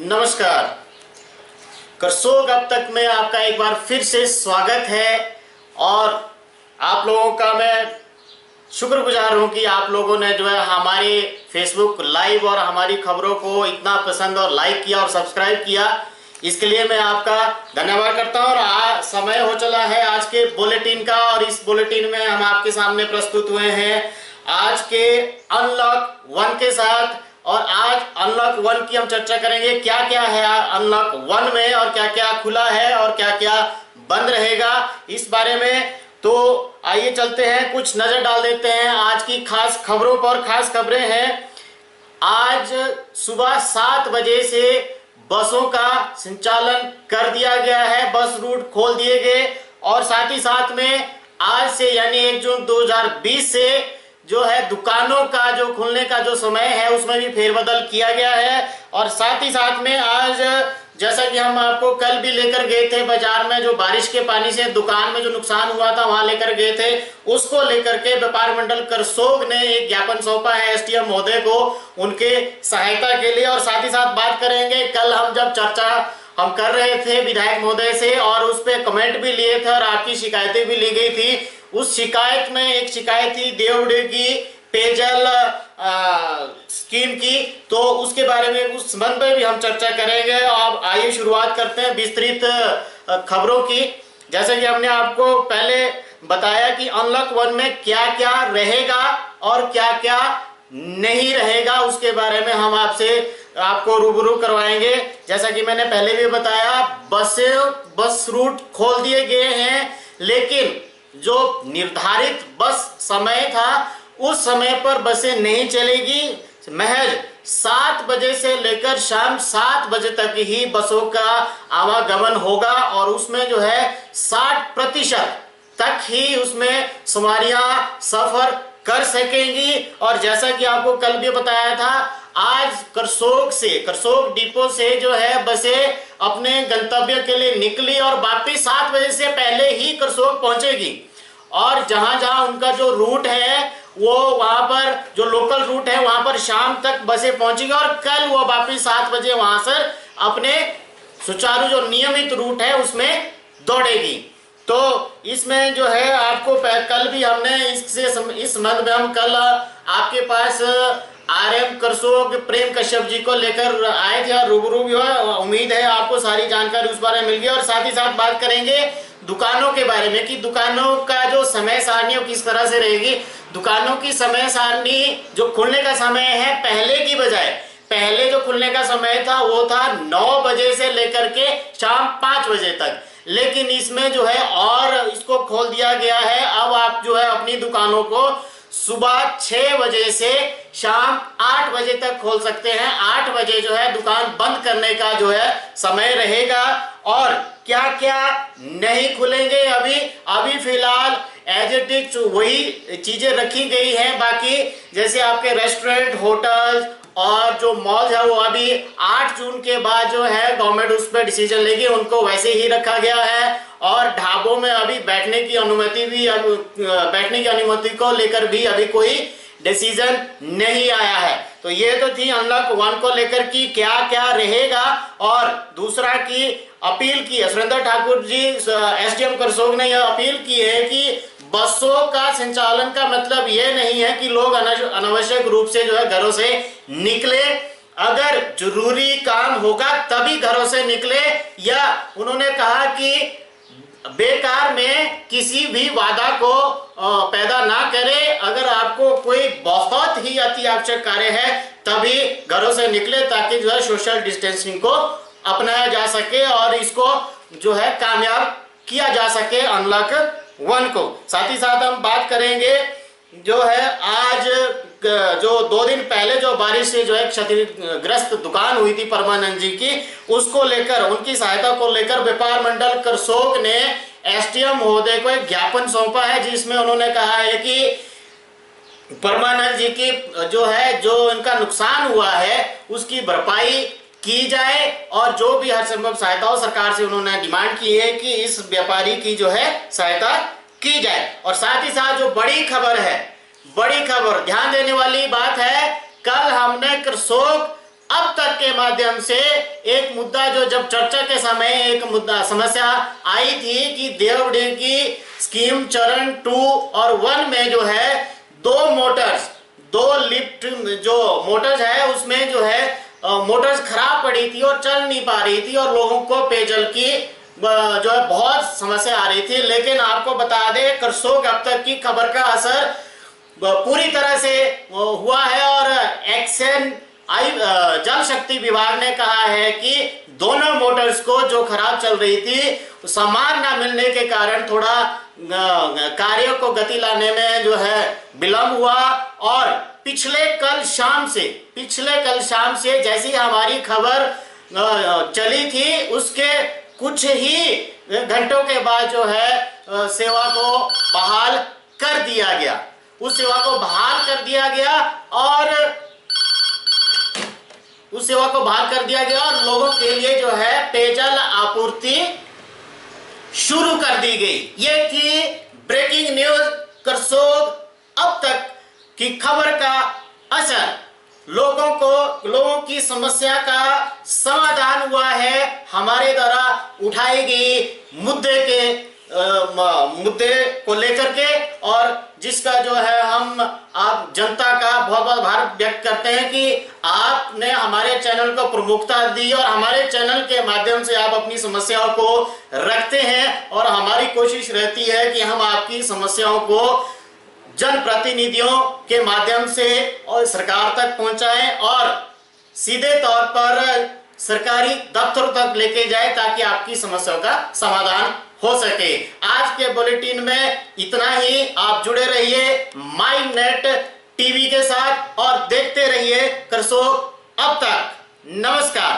नमस्कार। करसोग अब तक में आपका एक बार फिर से स्वागत है और आप लोगों का मैं शुक्रगुजार हूं कि आप लोगों ने जो है हमारे फेसबुक लाइव और हमारी खबरों को इतना पसंद और लाइक किया और सब्सक्राइब किया। इसके लिए मैं आपका धन्यवाद करता हूं। और आज समय हो चला है आज के बुलेटिन का, और इस बुलेटिन में हम आपके सामने प्रस्तुत हुए हैं आज के अनलॉक 1 के साथ। और आज अनलॉक 1 की हम चर्चा करेंगे, क्या क्या है अनलॉक 1 में और क्या क्या खुला है और क्या क्या बंद रहेगा इस बारे में। तो आइए चलते हैं, कुछ नजर डाल देते हैं आज की खास खबरों पर। खास खबरें हैं, आज सुबह 7 बजे से बसों का संचालन कर दिया गया है, बस रूट खोल दिए गए। और साथ ही साथ में आज से यानी 1 जून 2020 से जो है दुकानों का जो खुलने का जो समय है उसमें भी फेरबदल किया गया है। और साथ ही साथ में आज जैसा कि हम आपको कल भी लेकर गए थे बाजार में, जो बारिश के पानी से दुकान में जो नुकसान हुआ था वहां लेकर गए थे, उसको लेकर के व्यापार मंडल करसोग ने एक ज्ञापन सौंपा है एसडीएम महोदय को उनके सहायता के लिए। और साथ ही साथ बात करेंगे, कल हम जब चर्चा हम कर रहे थे विधायक महोदय से और उस पर कमेंट भी लिए थे और आपकी शिकायतें भी ली गई थी। उस शिकायत में एक शिकायत थी देवड़ी की पेयजल स्कीम की, तो उसके बारे में उस संबंध में भी हम चर्चा करेंगे। अब आइए शुरुआत करते हैं विस्तृत खबरों की। जैसे कि हमने आपको पहले बताया कि अनलॉक 1 में क्या क्या रहेगा और क्या क्या नहीं रहेगा, उसके बारे में हम आपको रूबरू करवाएंगे। जैसा कि मैंने पहले भी बताया, बस रूट खोल दिए गए हैं, लेकिन जो निर्धारित बस समय था उस समय पर बसें नहीं चलेगी। महज 7 बजे से लेकर शाम 7 बजे तक ही बसों का आवागमन होगा और उसमें जो है 60% तक ही उसमें सवारियां सफर कर सकेंगी। और जैसा कि आपको कल भी बताया था, आज करसोग डिपो से जो है बसें अपने गंतव्य के लिए निकली और वापिस 7 बजे से पहले ही करसोग पहुंचेगी। और जहां जहां उनका जो रूट है वो वहां पर जो लोकल रूट है वहां पर शाम तक बसें पहुंचेगी और कल वो वापिस 7 बजे वहां से अपने सुचारू जो नियमित रूट है उसमें दौड़ेगी। तो इसमें जो है आपको कल भी हमने इस संबंध में हम कल आपके पास आरएम करसोग प्रेम कश्यप जी को लेकर आए थे और रूबरू भी हुआ। उम्मीद है आपको सारी जानकारी उस बारे में मिल गई। और साथ ही साथ बात करेंगे दुकानों के बारे में कि दुकानों का जो समय सारणी किस तरह से रहेगी। दुकानों की समय सारणी जो खुलने का समय है, पहले की बजाय पहले जो खुलने का समय था वो था 9 बजे से लेकर के शाम 5 बजे तक, लेकिन इसमें जो है और इसको खोल दिया गया है। अब आप जो है अपनी दुकानों को सुबह 6 बजे से शाम 8 बजे तक खोल सकते हैं। 8 बजे जो है दुकान बंद करने का जो है समय रहेगा। और क्या क्या नहीं खुलेंगे, अभी फिलहाल एज इट इज वही चीजें रखी गई हैं। बाकी जैसे आपके रेस्टोरेंट, होटल और जो मॉल है वो अभी 8 जून के बाद जो है गवर्नमेंट उस पर डिसीजन लेगी, उनको वैसे ही रखा गया है। और ढाबों में अभी बैठने की अनुमति को लेकर भी अभी कोई डिसीजन नहीं आया है। तो ये तो थी अनलॉक 1 को लेकर कि क्या क्या रहेगा। और दूसरा की अपील की सुरेंद्र ठाकुर जी एसडीएम करसोग ने यह अपील की है कि बसों का संचालन का मतलब यह नहीं है कि लोग अनावश्यक रूप से जो है घरों से निकले। अगर जरूरी काम होगा तभी घरों से निकले, या उन्होंने कहा कि बेकार में किसी भी वादा को पैदा ना करे। अगर आपको कोई बहुत ही अति आवश्यक कार्य है तभी घरों से निकले, ताकि जो है सोशल डिस्टेंसिंग को अपनाया जा सके और इसको जो है कामयाब किया जा सके अनलॉक 1 को। साथ ही साथ हम बात करेंगे जो है आज जो 2 दिन पहले जो बारिश से जो है क्षतिग्रस्त दुकान हुई थी परमानंद जी की, उसको लेकर उनकी सहायता को लेकर व्यापार मंडल करसोग ने एसडीएम महोदय को एक ज्ञापन सौंपा है, जिसमें उन्होंने कहा है कि परमानंद जी की जो इनका नुकसान हुआ है उसकी भरपाई की जाए और जो भी हर संभव सहायता हो, सरकार से उन्होंने डिमांड की है कि इस व्यापारी की जो है सहायता की जाए। और साथ ही साथ जो बड़ी खबर ध्यान देने वाली बात है, कल हमने करसोग अब तक के माध्यम से एक मुद्दा जो जब चर्चा के समय एक मुद्दा समस्या आई थी कि देवडी की स्कीम चरण 2 और 1 में जो है दो लिफ्ट जो मोटर्स है उसमें जो है मोटर्स खराब पड़ी थी और चल नहीं पा रही थी और लोगों को पेयजल की जो है बहुत समस्या आ रही थी। लेकिन आपको बता दें करसोग अब तक की खबर का असर पूरी तरह से हुआ है और एक्शन जल शक्ति विभाग ने कहा है कि दोनों मोटर्स को जो खराब चल रही थी सामान ना मिलने के कारण थोड़ा कार्यों को गति लाने में जो है विलंब हुआ और पिछले कल शाम से जैसी हमारी खबर चली थी उसके कुछ ही घंटों के बाद जो है सेवा को बहाल कर दिया गया। उस सेवा को बहाल कर दिया गया और लोगों के लिए जो है पेयजल आपूर्ति शुरू कर दी गई। ये थी ब्रेकिंग न्यूज करसोग अब तक की खबर का असर। लोगों की समस्या का समाधान हुआ है हमारे द्वारा उठाई गई मुद्दे को लेकर के और जिसका जो है हम आप जनता का बहुत बहुत आभार व्यक्त करते हैं कि आपने हमारे चैनल को प्रमुखता दी और हमारे चैनल के माध्यम से आप अपनी समस्याओं को रखते हैं और हमारी कोशिश रहती है कि हम आपकी समस्याओं को जनप्रतिनिधियों के माध्यम से और सरकार तक पहुंचाएं और सीधे तौर पर सरकारी दफ्तरों तक लेके जाए ताकि आपकी समस्याओं का समाधान हो सके। आज के बुलेटिन में इतना ही। आप जुड़े रहिए माई नेट टीवी के साथ और देखते रहिए करसोग अब तक। नमस्कार।